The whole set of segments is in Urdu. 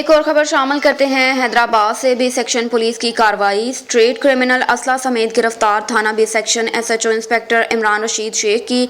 ایک اور خبر شامل کرتے ہیں۔ حیدرآباد سے بی سیکشن پولیس کی کارروائی، اسٹریٹ کرمنل اسلحہ سمیت گرفتار۔ تھانہ بی سیکشن ایس ایچ او انسپکٹر عمران رشید شیخ کی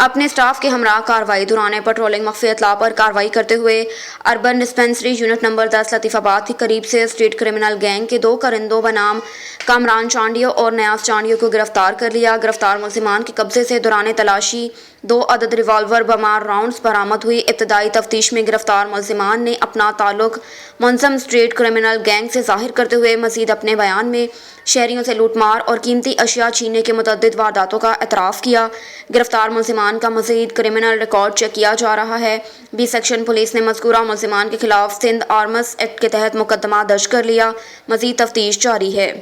اپنے سٹاف کے ہمراہ کارروائی دوران پیٹرولنگ مخفی اطلاع پر کارروائی کرتے ہوئے اربن ڈسپنسری یونٹ نمبر 10 لطیف آباد کے قریب سے اسٹریٹ کرمنل گینگ کے 2 کرندوں بنام کامران چانڈیو اور نیاز چانڈیو کو گرفتار کر لیا۔ گرفتار ملزمان کے قبضے سے دوران تلاشی 2 عدد ریوالور بمار راؤنڈز برآمد ہوئی۔ ابتدائی تفتیش میں گرفتار ملزمان نے اپنا تعلق منظم اسٹریٹ کرمنل گینگ سے ظاہر کرتے ہوئے مزید اپنے بیان میں شہریوں سے لوٹ مار اور قیمتی اشیاء چھیننے کے متعدد وارداتوں کا اعتراف کیا۔ گرفتار ملزمان کا مزید کرمنل ریکارڈ چیک کیا جا رہا ہے۔ بی سیکشن پولیس نے مذکورہ ملزمان کے خلاف سندھ آرمز ایکٹ کے تحت مقدمہ درج کر لیا۔ مزید تفتیش جاری ہے۔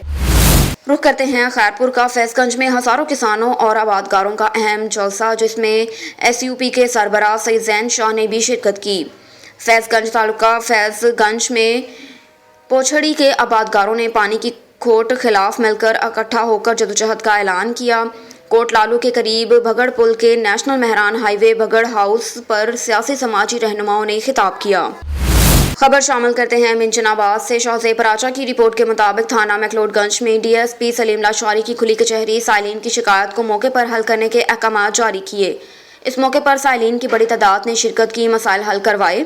رخ کرتے ہیں خیرپور کا۔ فیض گنج میں ہزاروں کسانوں اور آبادکاروں کا اہم جلسہ، جس میں ایس یو پی کے سربراہ سید زین شاہ نے بھی شرکت کی۔ فیض گنج تعلقہ فیض گنج میں پوچھڑی کے آبادکاروں نے پانی کی کھوٹ خلاف مل کر اکٹھا ہو کر جدوجہد کا اعلان کیا۔ کوٹ لالو کے قریب بھگڑ پل کے نیشنل مہران ہائی وے بھگڑ ہاؤس پر سیاسی سماجی رہنماؤں نے خطاب کیا۔ خبر شامل کرتے ہیں منچن آباد سے۔ شوزیب راچا کی رپورٹ کے مطابق تھانہ مکلوڈ گنج میں ڈی ایس پی سلیم لاشواری کی کھلی کچہری سائلین کی شکایت کو موقع پر حل کرنے کے احکامات جاری کیے۔ اس موقع پر سائلین کی بڑی تعداد نے شرکت کی، مسائل حل کروائے۔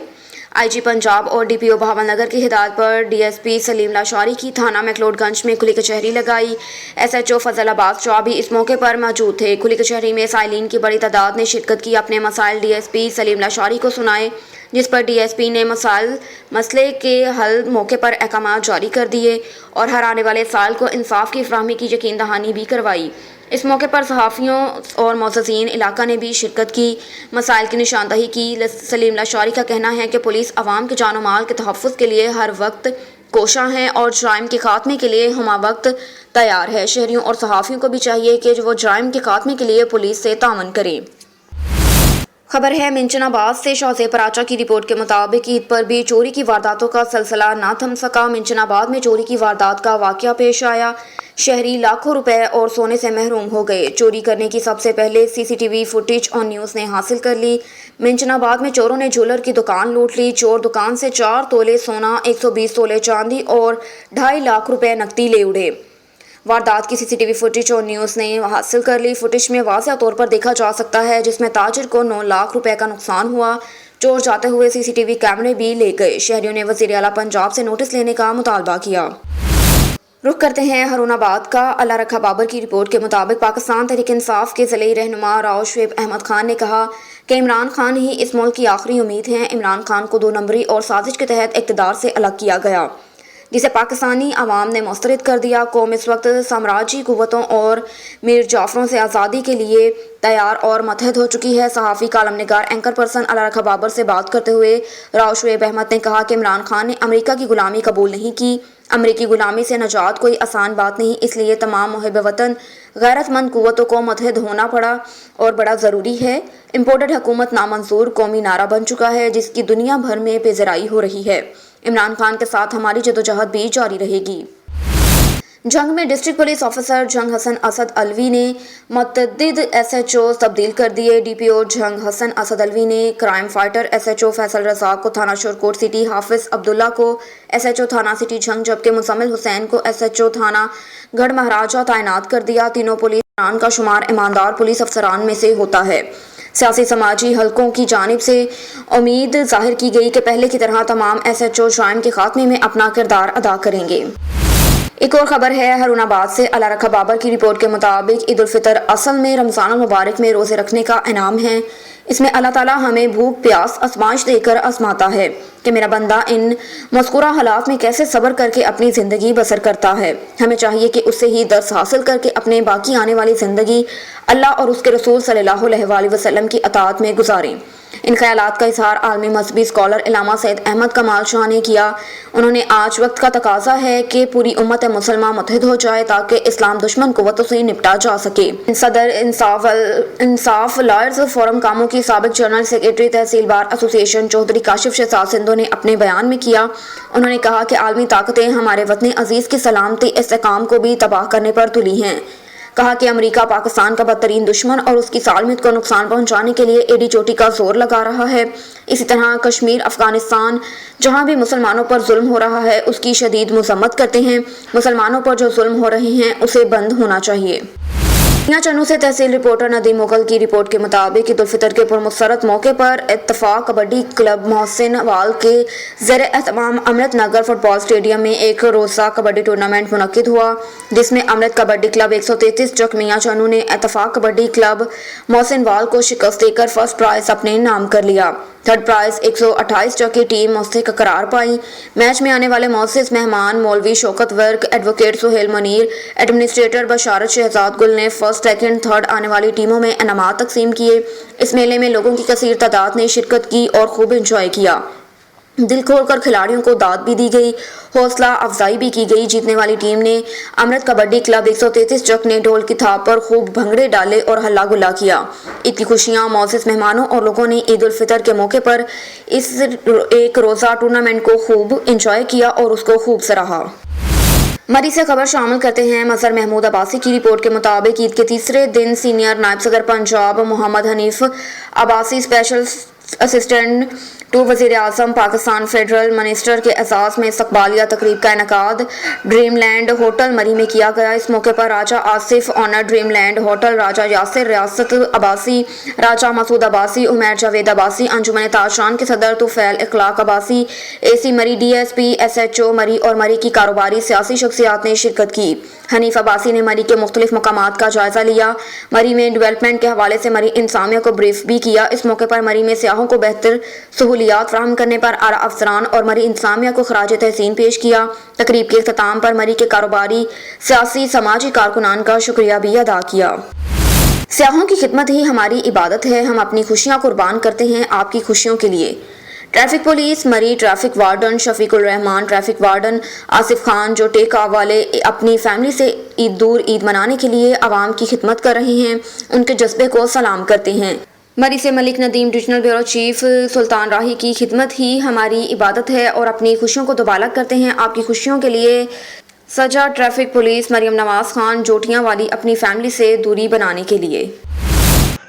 آئی جی پنجاب اور ڈی پی او بھاون نگر کی ہدایت پر ڈی ایس پی سلیم لاشواری کی تھانہ مکلوڈ گنج میں کھلی کچہری لگائی۔ ایس ایچ او فضل آباد شعبہ بھی اس موقع پر موجود تھے۔ کھلی کچہری میں سائلین کی بڑی تعداد نے شرکت کی، اپنے مسائل ڈی ایس پی سلیم لاشواری کو سنائے، جس پر ڈی ایس پی نے مسئلے کے حل موقع پر احکامات جاری کر دیے اور ہر آنے والے سال کو انصاف کی فراہمی کی یقین دہانی بھی کروائی۔ اس موقع پر صحافیوں اور معززین علاقہ نے بھی شرکت کی، مسائل کی نشاندہی کی۔ سلیم لاشواری کا کہنا ہے کہ پولیس عوام کے جان و مال کے تحفظ کے لیے ہر وقت کوشاں ہے اور جرائم کے خاتمے کے لیے ہمہ وقت تیار ہے۔ شہریوں اور صحافیوں کو بھی چاہیے کہ وہ جرائم کے خاتمے کے لیے پولیس سے تعاون کریں۔ خبر ہے منچن آباد سے۔ شوزیب راچا کی رپورٹ کے مطابق عید پر بھی چوری کی وارداتوں کا سلسلہ نہ تھم سکا۔ منچن آباد میں چوری کی واردات کا واقعہ پیش آیا، شہری لاکھوں روپے اور سونے سے محروم ہو گئے۔ چوری کرنے کی سب سے پہلے سی سی ٹی وی فوٹیج آن نیوز نے حاصل کر لی۔ منچن آباد میں چوروں نے جولر کی دکان لوٹ لی۔ چور دکان سے 4 تولے سونا، 120 تولے چاندی اور 2.5 لاکھ روپے نقدی لے اڑے۔ واردات کی سی سی ٹی وی فوٹیج اور نیوز نے حاصل کر لی۔ فوٹیج میں واضح طور پر دیکھا جا سکتا ہے، جس میں تاجر کو 9 لاکھ روپے کا نقصان ہوا۔ چور جاتے ہوئے سی سی ٹی وی کیمرے بھی لے گئے۔ شہریوں نے وزیر اعلیٰ پنجاب سے نوٹس لینے کا مطالبہ کیا۔ رخ کرتے ہیں ہارون آباد کا۔ اللہ رکھا بابر کی رپورٹ کے مطابق پاکستان تحریک انصاف کے ضلعی رہنما راؤ شعیب احمد خان نے کہا کہ عمران خان ہی اس ملک کی آخری امید ہیں۔ عمران خان کو 2 نمبری اور سازش کے تحت اقتدار سے الگ کیا گیا، جسے پاکستانی عوام نے مسترد کر دیا۔ قوم اس وقت سامراجی قوتوں اور میر جعفروں سے آزادی کے لیے تیار اور متحد ہو چکی ہے۔ صحافی، کالم نگار، اینکر پرسن اللہ رکھا بابر سے بات کرتے ہوئے راؤ شعیب احمد نے کہا کہ عمران خان نے امریکہ کی غلامی قبول نہیں کی۔ امریکی غلامی سے نجات کوئی آسان بات نہیں، اس لیے تمام محب وطن غیرت مند قوتوں کو متحد ہونا پڑا اور بڑا ضروری ہے۔ امپورٹڈ حکومت نامنظور قومی نعرہ بن چکا ہے، جس کی دنیا بھر میں پیزرائی ہو رہی ہے۔ عمران خان کے ساتھ ہماری جدوجہد بھی جاری رہے گی۔ جنگ میں ڈسٹرکٹ پولیس آفیسر جنگ حسن اسد الوی نے متعدد ایس ایچ او تبدیل کر دیے۔ ڈی پی او جنگ حسن اسد الوی نے crime fighter S H O Faisal Razzaq کو تھانہ شورکوٹ سٹی، حافظ عبداللہ کو ایس ایچ او تھانہ سٹی جنگ، جبکہ مزمل حسین کو ایس ایچ او تھانہ گڑھ مہاراجہ تعینات کر دیا۔ تینوں پولیس افسران کا شمار ایماندار پولیس افسران میں سے ہوتا ہے۔ سیاسی سماجی حلقوں کی جانب سے امید ظاہر کی گئی کہ پہلے کی طرح تمام ایس ایچ او جرائم کے خاتمے میں اپنا کردار ادا کریں گے۔ ایک اور خبر ہے ہارون آباد سے۔ اللہ رکھا بابر کی رپورٹ کے مطابق عید الفطر اصل میں رمضان المبارک میں روزے رکھنے کا انعام ہے۔ اس میں اللہ تعالیٰ ہمیں بھوک پیاس آزمائش دے کر آزماتا ہے کہ میرا بندہ ان مذکورہ حالات میں کیسے صبر کر کے اپنی زندگی بسر کرتا ہے۔ ہمیں چاہیے کہ اس سے ہی درس حاصل کر کے اپنے باقی آنے والی زندگی اللہ اور اس کے رسول صلی اللہ علیہ وآلہ وسلم کی اطاعت میں گزاریں۔ ان خیالات کا اظہار عالمی مذہبی اسکالر علامہ سید احمد کمال شاہ نے کیا۔ انہوں نے آج وقت کا تقاضا ہے کہ پوری امت مسلمہ متحد ہو جائے تاکہ اسلام دشمن قوتوں سے نپٹا جا سکے۔ صدر انصاف لائرز فورم کاموں کی سابق جنرل سیکرٹری تحصیل بار ایسوسی ایشن چودھری کاشف شہزاد سندھو نے اپنے بیان میں کیا۔ انہوں نے کہا کہ عالمی طاقتیں ہمارے وطن عزیز کی سلامتی استحکام کو بھی تباہ کرنے پر تلی ہیں۔ کہا کہ امریکہ پاکستان کا بدترین دشمن اور اس کی سالمیت کو نقصان پہنچانے کے لیے ایڑی چوٹی کا زور لگا رہا ہے۔ اسی طرح کشمیر، افغانستان جہاں بھی مسلمانوں پر ظلم ہو رہا ہے اس کی شدید مذمت کرتے ہیں۔ مسلمانوں پر جو ظلم ہو رہے ہیں اسے بند ہونا چاہیے۔ میاں چنو سے تحصیل رپورٹر ندیم مغل کی رپورٹ کے مطابق عید الفطر کے پرمسرت موقع پر اتفاق کبڈی کلب محسن وال کے زیر اہتمام امرت نگر فٹ بال اسٹیڈیم میں ایک روزہ کبڈی ٹورنامنٹ منعقد ہوا، جس میں امرت کبڈی کلب 133 چک میاں چنو نے اتفاق کبڈی کلب محسن وال کو شکست دے کر فرسٹ پرائز اپنے نام کر لیا۔ تھرڈ پرائز 128 چک کی ٹیم مستحق قرار پائی۔ میچ میں آنے والے معزز مہمان مولوی شوکت ورک، ایڈوکیٹ سہیل منیر، ایڈمنسٹریٹر بشارت شہزاد گل نے فرسٹ، سیکنڈ، تھرڈ آنے والی ٹیموں میں انعامات تقسیم کیے۔ اس میلے میں لوگوں کی کثیر تعداد نے شرکت کی اور خوب انجوائے کیا۔ دل کھول کر کھلاڑیوں کو داد بھی دی گئی، حوصلہ افزائی بھی کی گئی۔ جیتنے والی ٹیم نے امرت کبڈی کلب 133 چک نے ڈھول کی تھاپ پر خوب بھنگڑے ڈالے اور ہلا گلا کیا۔ عید کی خوشیاں معزز مہمانوں اور لوگوں نے عید الفطر کے موقع پر اس ایک روزہ ٹورنامنٹ کو خوب انجوائے کیا اور اس کو خوب سراہا۔ مری سے خبر شامل کرتے ہیں۔ مظہر محمود عباسی کی رپورٹ کے مطابق عید کے تیسرے دن سینئر نائب صدر Punjab Muhammad Hanif Abbasi special assistant to وزیر اعظم پاکستان فیڈرل منسٹر کے اعزاز میں استقبالیہ تقریب کا انعقاد ڈریم لینڈ ہوٹل مری میں کیا گیا۔ اس موقع پر Raja Asif owner dream land hotel, Raja Yasir Riasat Abbasi, راجہ مسعود عباسی، عمیر جاوید عباسی، انجمن تاجران کے صدر Tufail Akhlaq Abbasi, A C Murree, D S P, S H O Murree اور مری کی کاروباری سیاسی شخصیات نے شرکت کی۔ حنیف عباسی نے مری کے مختلف مقامات کا جائزہ لیا، مری میں ڈیولپمنٹ کے حوالے سے مری انتظامیہ کو بریف بھی کیا۔ اس موقع پر مری میں سیاحوں کو بہتر سہولیات فراہم کرنے پر اعلیٰ افسران اور مری انتظامیہ کو خراج تحسین پیش کیا۔ تقریب کے اختتام پر مری کے کاروباری، سیاسی، سماجی کارکنان کا شکریہ بھی ادا کیا۔ سیاحوں کی خدمت ہی ہماری عبادت ہے، ہم اپنی خوشیاں قربان کرتے ہیں آپ کی خوشیوں کے لیے۔ ٹریفک پولیس مری ٹریفک وارڈن شفیق الرحمان، ٹریفک وارڈن آصف خان جو ٹیک آف والے اپنی فیملی سے دور عید منانے کے لیے عوام کی خدمت کر رہے ہیں، ان کے جذبے کو سلام کرتے ہیں۔ مری سے ملک ندیم ڈویژنل بیورو چیف سلطان راہی کی خدمت ہی ہماری عبادت ہے اور اپنی خوشیوں کو دوبالا کرتے ہیں آپ کی خوشیوں کے لیے۔ سجا ٹریفک پولیس مریم نواز خان جوٹیاں والی اپنی فیملی سے دوری بنانے کے لیے۔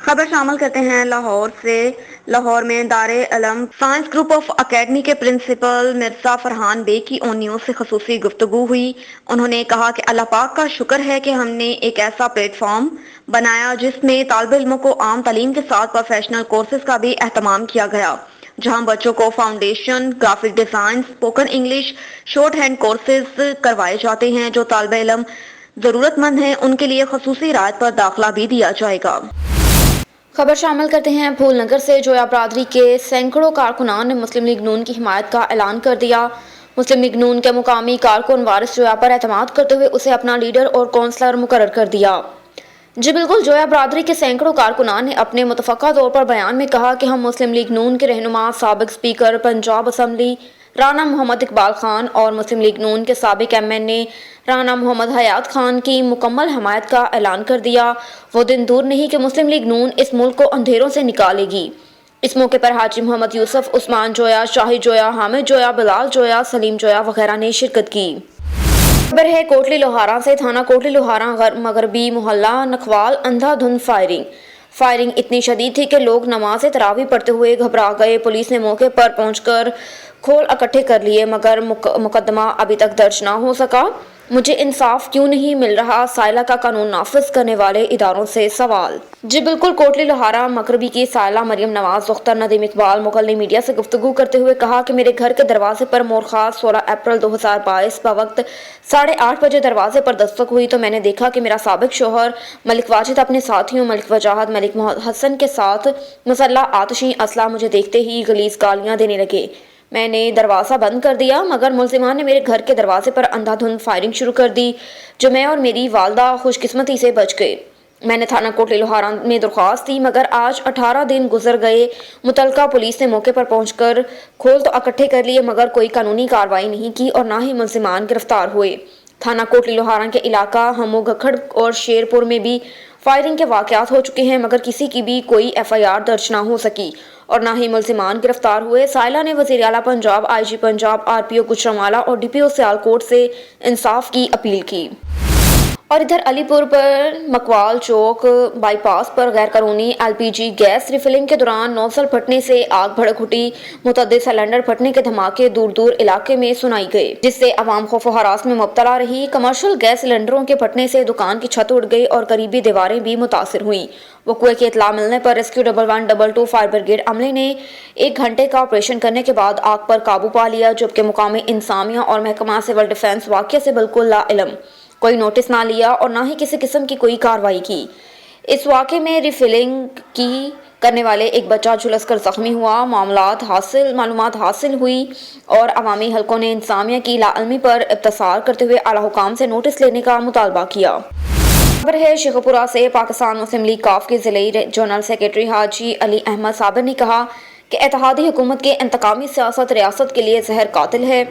خبر شامل کرتے ہیں لاہور سے۔ لاہور میں دار علم سائنس گروپ آف اکیڈمی کے پرنسپل مرزا فرحان بے کی اون نیوز سے خصوصی گفتگو ہوئی۔ انہوں نے کہا کہ اللہ پاک کا شکر ہے کہ ہم نے ایک ایسا پلیٹ فارم بنایا جس میں طالب علموں کو عام تعلیم کے ساتھ پروفیشنل کورسز کا بھی اہتمام کیا گیا، جہاں بچوں کو foundation, graphic design, spoken English, short hand courses کروائے جاتے ہیں۔ جو طالب علم ضرورت مند ہیں ان کے لیے خصوصی رعایت پر داخلہ بھی دیا جائے گا۔ خبر شامل کرتے ہیں پھول نگر سے۔ جویا برادری کے سینکڑوں کارکنان نے مسلم لیگ نون کی حمایت کا اعلان کر دیا۔ مسلم لیگ نون کے مقامی کارکن وارث جویا پر اعتماد کرتے ہوئے اسے اپنا لیڈر اور کونسلر مقرر کر دیا۔ جی بالکل، جویا برادری کے سینکڑوں کارکنان نے اپنے متفقہ طور پر بیان میں کہا کہ ہم مسلم لیگ نون کے رہنما سابق اسپیکر پنجاب اسمبلی رانا محمد اقبال خان اور مسلم لیگ نون کے سابق ایم این اے رانا محمد حیات خان کی مکمل حمایت کا اعلان کر دیا۔ وہ دن دور نہیں کہ مسلم لیگ نون اس ملک کو اندھیروں سے نکالے گی۔ اس موقع پر حاجی محمد یوسف، عثمان جویا، شاہد جویا، حامد جویا، بلال جویا، سلیم جویا وغیرہ نے شرکت کی۔ خبر ہے کوٹلی لوہارا سے۔ تھانہ کوٹلی لوہارا مغربی محلہ نکھوال اندھا دھند فائرنگ اتنی شدید تھی کہ لوگ نماز تراویح پڑھتے ہوئے گھبرا گئے۔ پولیس نے موقع پر پہنچ کر کھول اکٹھے کر لیے مگر مقدمہ ابھی تک درج نہ ہو سکا۔ مجھے انصاف کیوں نہیں مل رہا؟ سائلہ کا قانون نافذ کرنے والے اداروں سے سوال۔ جی بالکل، کوٹلی لوہارا مغربی کی سائلہ مریم نواز دختر ندیم اقبال مغل نے میڈیا سے گفتگو کرتے ہوئے کہا کہ میرے گھر کے دروازے پر مورخاص 16 اپریل 2022 بوقت 8:30 بجے دروازے پر دستک ہوئی تو میں نے دیکھا کہ میرا سابق شوہر ملک واجد اپنے ساتھیوں ملک وجاہت، ملک محمد حسن کے ساتھ مسلح آتشی اسلحہ مجھے دیکھتے ہی غلیظ گالیاں دینے لگے۔ میں نے دروازہ بند کر دیا مگر ملزمان نے میرے گھر کے دروازے پر اندھا دھند فائرنگ شروع کر دی جو میں اور میری والدہ خوش قسمتی سے بچ گئے۔ میں نے تھانہ کوٹلی لوہارا میں درخواست دی مگر آج 18 دن گزر گئے۔ متعلقہ پولیس نے موقع پر پہنچ کر کھول تو اکٹھے کر لیے مگر کوئی قانونی کارروائی نہیں کی اور نہ ہی ملزمان گرفتار ہوئے۔ تھانہ کوٹلی لوہارا کے علاقہ ہمو گکھڑ اور شیر پور میں بھی فائرنگ کے واقعات ہو چکے ہیں مگر کسی کی بھی کوئی ایف آئی آر درج نہ ہو سکی اور نہ ہی ملزمان گرفتار ہوئے۔ سائلہ نے وزیر اعلیٰ پنجاب، آئی جی پنجاب، آر پی او گجرانوالہ اور ڈی پی او سیالکوٹ سے انصاف کی اپیل کی۔ اور ادھر علی پور پر مکوال چوک بائی پاس پر غیر قانونی LPG گیس ریفلنگ کے دوران نوزل پھٹنے سے آگ بھڑک اٹھی۔ متعدد سلنڈر پھٹنے کے دھماکے دور دور علاقے میں سنائی گئے، جس سے عوام خوف و ہراس میں مبتلا رہی۔ کمرشل گیس سلنڈروں کے پھٹنے سے دکان کی چھت اڑ گئی اور قریبی دیواریں بھی متاثر ہوئیں۔ وقوع کی اطلاع ملنے پر ریسکیو 1122 فائر بریگیڈ عملے نے 1 گھنٹے کا آپریشن کرنے کے بعد آگ پر قابو پا لیا، جبکہ مقامی انتظامیہ اور محکمہ سول ڈیفنس واقعے سے بالکل لا علم، کوئی نوٹس نہ لیا اور نہ ہی کسی قسم کی کوئی کارروائی کی۔ اس واقعے میں ریفلنگ کی کرنے والے ایک بچہ جھلس کر زخمی ہوا۔ معلومات حاصل ہوئی اور عوامی حلقوں نے انتظامیہ کی لاعلمی پر ابتصار کرتے ہوئے اعلیٰ حکام سے نوٹس لینے کا مطالبہ کیا۔ خبر ہے شیخ پورہ سے۔ پاکستان مسلم لیگ کاف کے ضلعی جنرل سیکرٹری حاجی علی احمد صابر نے کہا کہ اتحادی حکومت کے انتقامی سیاست ریاست کے لیے زہر قاتل ہے۔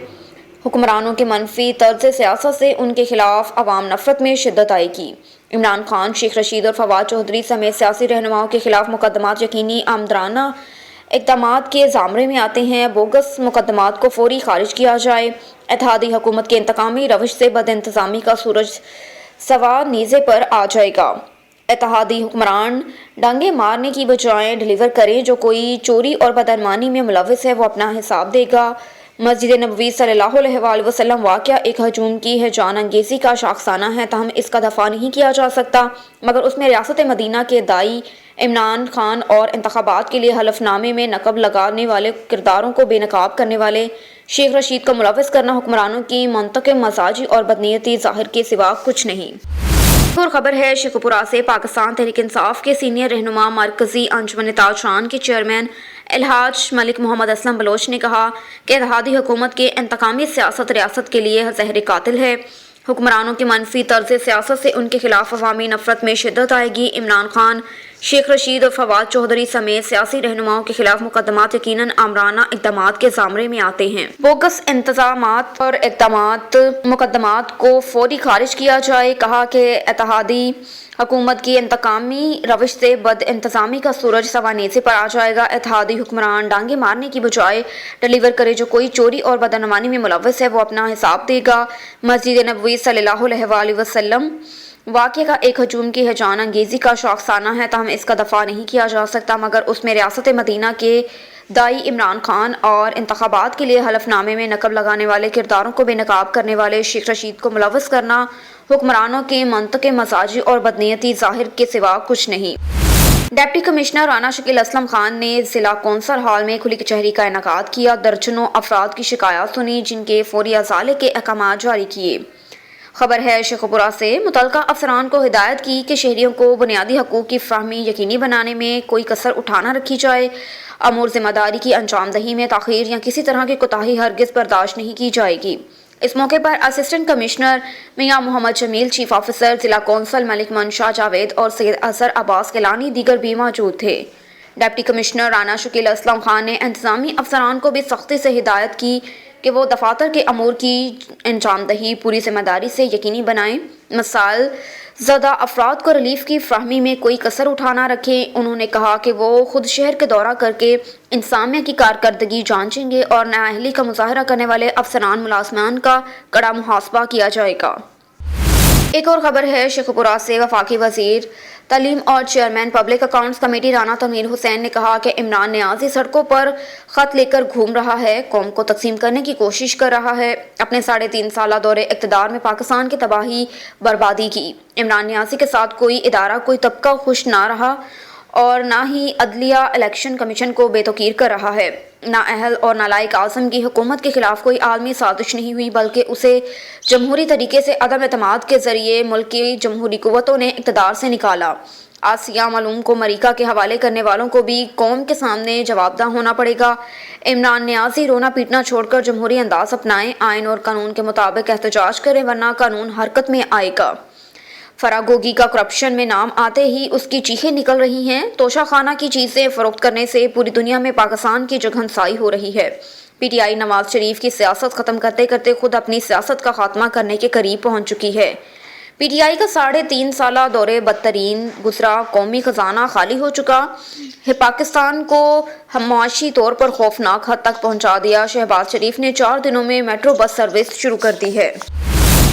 حکمرانوں کے منفی طرز سیاست سے ان کے خلاف عوام نفرت میں شدت آئے گی۔ عمران خان، شیخ رشید اور فواد چودھری سمیت سیاسی رہنماؤں کے خلاف مقدمات یقینی آمدانہ اقدامات کے زمرے میں آتے ہیں۔ بوگس مقدمات کو فوری خارج کیا جائے۔ اتحادی حکومت کے انتقامی روش سے بد انتظامی کا سورج سوا نیزے پر آ جائے گا۔ اتحادی حکمران ڈانگے مارنے کی بجائے ڈیلیور کریں۔ جو کوئی چوری اور بدعنوانی میں ملوث ہے وہ اپنا حساب دے گا۔ مسجد نبوی صلی اللہ علیہ وآلہ وسلم واقعہ ایک ہجوم کی ہیجان انگیزی کا شاخسانہ ہے، تاہم اس کا دفاع نہیں کیا جا سکتا، مگر اس میں ریاست مدینہ کے داعی عمران خان اور انتخابات کے لیے حلف نامے میں نقب لگانے والے کرداروں کو بے نقاب کرنے والے شیخ رشید کو ملوث کرنا حکمرانوں کی منتقم مزاجی اور بدنیتی ظاہر کے سوا کچھ نہیں۔ اور خبر ہے شیخ پورہ سے۔ پاکستان تحریک انصاف کے سینئر رہنما مرکزی انجمن تاجران کے چیئرمین الحاج ملک محمد اسلم بلوچ نے کہا کہ اتحادی حکومت کے انتقامی سیاست ریاست کے لیے زہر قاتل ہے۔ حکمرانوں کی منفی طرز سیاست سے ان کے خلاف عوامی نفرت میں شدت آئے گی۔ عمران خان، شیخ رشید اور فواد چودھری سمیت سیاسی رہنماؤں کے خلاف مقدمات یقیناً آمرانہ اقدامات کے زمرے میں آتے ہیں۔ بوگس انتظامات اور مقدمات کو فوری خارج کیا جائے۔ کہا کہ اتحادی حکومت کی انتقامی روش سے بد انتظامی کا سورج سوا نیزے پر آ جائے گا۔ اتحادی حکمران ڈانگے مارنے کی بجائے ڈیلیور کرے۔ جو کوئی چوری اور بدعنوانی میں ملوث ہے وہ اپنا حساب دے گا۔ مسجد نبوی صلی اللہ علیہ وآلہ وسلم واقعے کا ایک ہجوم کی ہیجان انگیزی کا شاخسانہ ہے، تاہم اس کا دفاع نہیں کیا جا سکتا، مگر اس میں ریاست مدینہ کے داعی عمران خان اور انتخابات کے لیے حلف نامے میں نقب لگانے والے کرداروں کو بے نقاب کرنے والے شیخ رشید کو ملوث کرنا حکمرانوں کے منطق مزاجی اور بدنیتی ظاہر کے سوا کچھ نہیں۔ ڈپٹی کمشنر رانا شکیل اسلم خان نے ضلع کونسل ہال میں کھلی کچہری کا انعقاد کیا۔ درجنوں افراد کی شکایات سنی، جن کے فوری ازالے کے احکامات جاری کیے۔ خبر ہے شیخ پورہ سے۔ متعلقہ افسران کو ہدایت کی کہ شہریوں کو بنیادی حقوق کی فراہمی یقینی بنانے میں کوئی کسر اٹھانا رکھی جائے۔ امور ذمہ داری کی انجام دہی میں تاخیر یا کسی طرح کی کوتاہی ہرگز برداشت نہیں کی جائے گی۔ اس موقع پر اسسٹنٹ کمشنر میاں محمد جمیل، چیف آفیسر ضلع کونسل ملک منشا جاوید اور سید اظہر عباس کیلانی دیگر بھی موجود تھے۔ ڈپٹی کمشنر رانا شکیل اسلم خان نے انتظامی افسران کو بھی سختی سے ہدایت کی کہ وہ دفاتر کے امور کی انجام دہی پوری ذمہ داری سے یقینی بنائیں۔ مسائل زدہ افراد کو ریلیف کی فراہمی میں کوئی کسر اٹھانا رکھیں۔ انہوں نے کہا کہ وہ خود شہر کا دورہ کر کے انتظامیہ کی کارکردگی جانچیں گے اور نااہلی کا مظاہرہ کرنے والے افسران ملازمان کا کڑا محاسبہ کیا جائے گا۔ ایک اور خبر ہے شیخ پورہ سے۔ وفاقی وزیر تعلیم اور chairman public accounts committee Rana Tanveer Hussain نے کہا کہ عمران نیازی سڑکوں پر خط لے کر گھوم رہا ہے، قوم کو تقسیم کرنے کی کوشش کر رہا ہے۔ اپنے 3.5 سالہ دور اقتدار میں پاکستان کی تباہی بربادی کی۔ عمران نیازی کے ساتھ کوئی ادارہ، کوئی طبقہ خوش نہ رہا اور نہ ہی عدلیہ الیکشن کمیشن کو بے توقیر کر رہا ہے۔ نااہل اور نالائق اعظم کی حکومت کے خلاف کوئی عالمی سازش نہیں ہوئی، بلکہ اسے جمہوری طریقے سے عدم اعتماد کے ذریعے ملک کی جمہوری قوتوں نے اقتدار سے نکالا۔ آج سیاہ معلوم کو امریکہ کے حوالے کرنے والوں کو بھی قوم کے سامنے جواب دہ ہونا پڑے گا۔ عمران نیازی رونا پیٹنا چھوڑ کر جمہوری انداز اپنائیں، آئین اور قانون کے مطابق احتجاج کریں، ورنہ قانون حرکت میں آئے گا۔ فراگوگی کا کرپشن میں نام آتے ہی اس کی چیخیں نکل رہی ہیں۔ توشہ خانہ کی چیزیں فروخت کرنے سے پوری دنیا میں پاکستان کی جگہنسائی ہو رہی ہے۔ P T I Nawaz Sharif کی سیاست ختم کرتے کرتے خود اپنی سیاست کا خاتمہ کرنے کے قریب پہنچ چکی ہے۔ پی ٹی آئی کا 3.5 سالہ دور بدترین گزرا، قومی خزانہ خالی ہو چکا ہے، پاکستان کو معاشی طور پر خوفناک حد تک پہنچا دیا۔ شہباز شریف نے 4 دنوں میں میٹرو بس سروس شروع کر دی ہے۔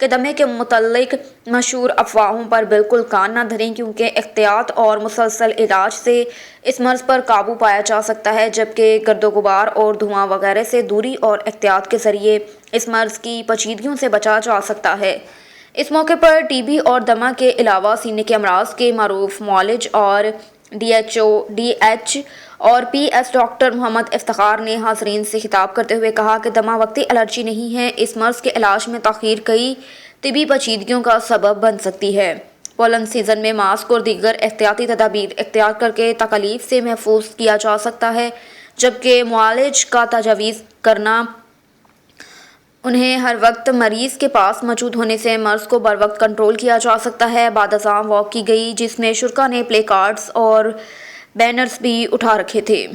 کہ دمے کے متعلق مشہور افواہوں پر بالکل کان نہ دھریں، کیونکہ احتیاط اور مسلسل علاج سے اس مرض پر قابو پایا جا سکتا ہے، جبکہ گرد و غبار اور دھواں وغیرہ سے دوری اور احتیاط کے ذریعے اس مرض کی پیچیدگیوں سے بچا جا سکتا ہے۔ اس موقع پر ٹی بی اور دمہ کے علاوہ سینے کے امراض کے معروف معالج اور ڈی ایچ اور پی ایس ڈاکٹر محمد افتخار نے حاضرین سے خطاب کرتے ہوئے کہا کہ دمہ وقتی الرجی نہیں ہے، اس مرض کے علاج میں تاخیر کئی طبی پیچیدگیوں کا سبب بن سکتی ہے۔ پولن سیزن میں ماسک اور دیگر احتیاطی تدابیر اختیار کر کے تکالیف سے محفوظ کیا جا سکتا ہے، جبکہ معالج کا تجویز کرنا انہیں ہر وقت مریض کے پاس موجود ہونے سے مرض کو بر وقت کنٹرول کیا جا سکتا ہے۔ بعد ازاں واک کی گئی، جس میں شرکاء نے پلے کارڈز اور بینرز بھی اٹھا رکھے تھے۔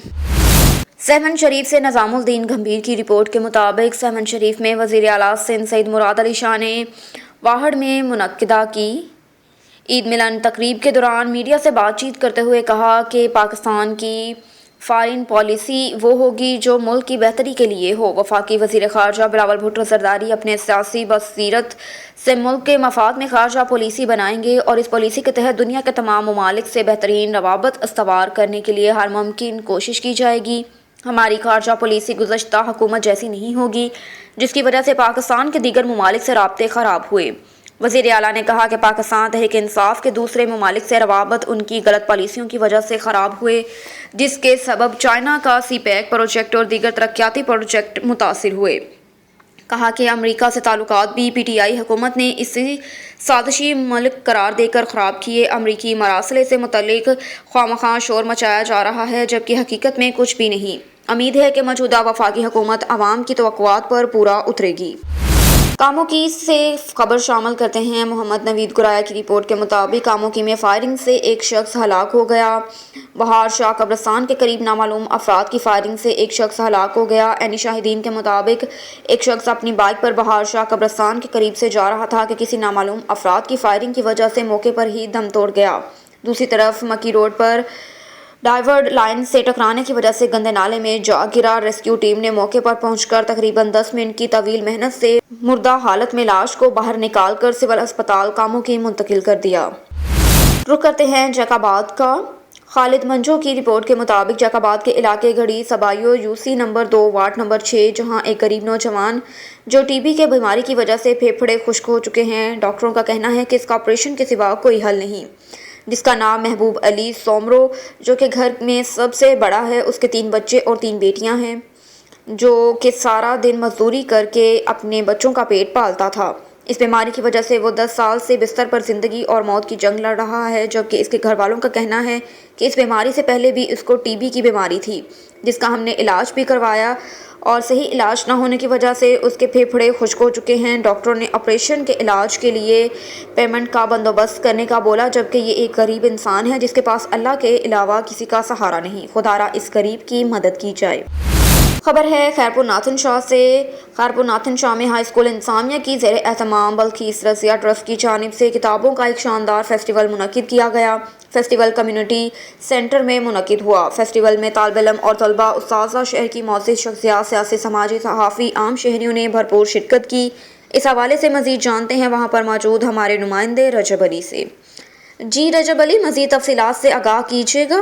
سہمن شریف سے نظام الدین گھمبیر کی رپورٹ کے مطابق سہمن شریف میں وزیر اعلیٰ سندھ سعید مراد علی شاہ نے واہڑ میں منعقدہ کی عید ملن تقریب کے دوران میڈیا سے بات چیت کرتے ہوئے کہا کہ پاکستان کی فارن پالیسی وہ ہوگی جو ملک کی بہتری کے لیے ہو۔ وفاقی وزیر خارجہ بلاول بھٹو زرداری اپنے سیاسی بصیرت سے ملک کے مفاد میں خارجہ پالیسی بنائیں گے اور اس پالیسی کے تحت دنیا کے تمام ممالک سے بہترین روابط استوار کرنے کے لیے ہر ممکن کوشش کی جائے گی۔ ہماری خارجہ پالیسی گزشتہ حکومت جیسی نہیں ہوگی، جس کی وجہ سے پاکستان کے دیگر ممالک سے رابطے خراب ہوئے۔ وزیر اعلیٰ نے کہا کہ پاکستان تحریک انصاف کے دوسرے ممالک سے روابط ان کی غلط پالیسیوں کی وجہ سے خراب ہوئے، جس کے سبب چائنا کا سی پیک پروجیکٹ اور دیگر ترقیاتی پروجیکٹ متاثر ہوئے۔ کہا کہ امریکہ سے تعلقات بھی پی ٹی آئی حکومت نے اسے سازشی ملک قرار دے کر خراب کیے۔ امریکی مراسلے سے متعلق خواہ شور مچایا جا رہا ہے، جبکہ حقیقت میں کچھ بھی نہیں۔ امید ہے کہ موجودہ وفاقی حکومت عوام کی توقعات پر پورا اترے گی۔ کاموکی سے خبر شامل کرتے ہیں۔ محمد نوید گرایا کی رپورٹ کے مطابق کاموکی میں فائرنگ سے ایک شخص ہلاک ہو گیا۔ بہار شاہ قبرستان کے قریب نامعلوم افراد کی فائرنگ سے ایک شخص ہلاک ہو گیا۔ عینی شاہدین کے مطابق ایک شخص اپنی بائک پر بہار شاہ قبرستان کے قریب سے جا رہا تھا کہ کسی نامعلوم افراد کی فائرنگ کی وجہ سے موقع پر ہی دم توڑ گیا۔ دوسری طرف مکی روڈ پر ڈائیورڈ لائن سے ٹکرانے کی وجہ سے گندے نالے میں جا گرا۔ ریسکیو ٹیم نے موقع پر پہنچ کر تقریباً 10 منٹ کی طویل محنت سے مردہ حالت میں لاش کو باہر نکال کر سول ہسپتال کاموکی منتقل کر دیا۔ رخ کرتے ہیں جیک آباد کا۔ خالد منجو کی رپورٹ کے مطابق جیک آباد کے علاقے گھڑی سبائیو U C number 2 ward number 6 جہاں ایک غریب نوجوان جو ٹی بی کے بیماری کی وجہ سے پھیپھڑے خشک ہو چکے ہیں، ڈاکٹروں کا کہنا ہے کہ اس کا آپریشن کے سوا کوئی حل نہیں، جس کا نام محبوب علی سومرو جو کہ گھر میں سب سے بڑا ہے، اس کے 3 بچے اور 3 بیٹیاں ہیں، جو کہ سارا دن مزدوری کر کے اپنے بچوں کا پیٹ پالتا تھا۔ اس بیماری کی وجہ سے وہ 10 سال سے بستر پر زندگی اور موت کی جنگ لڑ رہا ہے، جبکہ اس کے گھر والوں کا کہنا ہے کہ اس بیماری سے پہلے بھی اس کو ٹی بی کی بیماری تھی، جس کا ہم نے علاج بھی کروایا اور صحیح علاج نہ ہونے کی وجہ سے اس کے پھیپھڑے خشک ہو چکے ہیں۔ ڈاکٹروں نے آپریشن کے علاج کے لیے پیمنٹ کا بندوبست کرنے کا بولا، جبکہ یہ ایک غریب انسان ہے جس کے پاس اللہ کے علاوہ کسی کا سہارا نہیں۔ خدارا اس غریب کی مدد کی جائے۔ خبر ہے خیرپور ناتھن شاہ سے۔ خیرپور ناتھن شاہ میں ہائی اسکول انتظامیہ کی زیر اہتمام بلخیس رضیہ ٹرسٹ کی جانب سے کتابوں کا ایک شاندار فیسٹیول منعقد کیا گیا۔ فیسٹیول کمیونٹی سینٹر میں منعقد ہوا۔ فیسٹیول میں طالب علم اور طلباء، اساتذہ، شہر کی معزز شخصیات، سیاسی، سماجی، صحافی، عام شہریوں نے بھرپور شرکت کی۔ اس حوالے سے مزید جانتے ہیں وہاں پر موجود ہمارے نمائندے رجب علی سے۔ جی رجب علی، مزید تفصیلات سے آگاہ کیجیے گا۔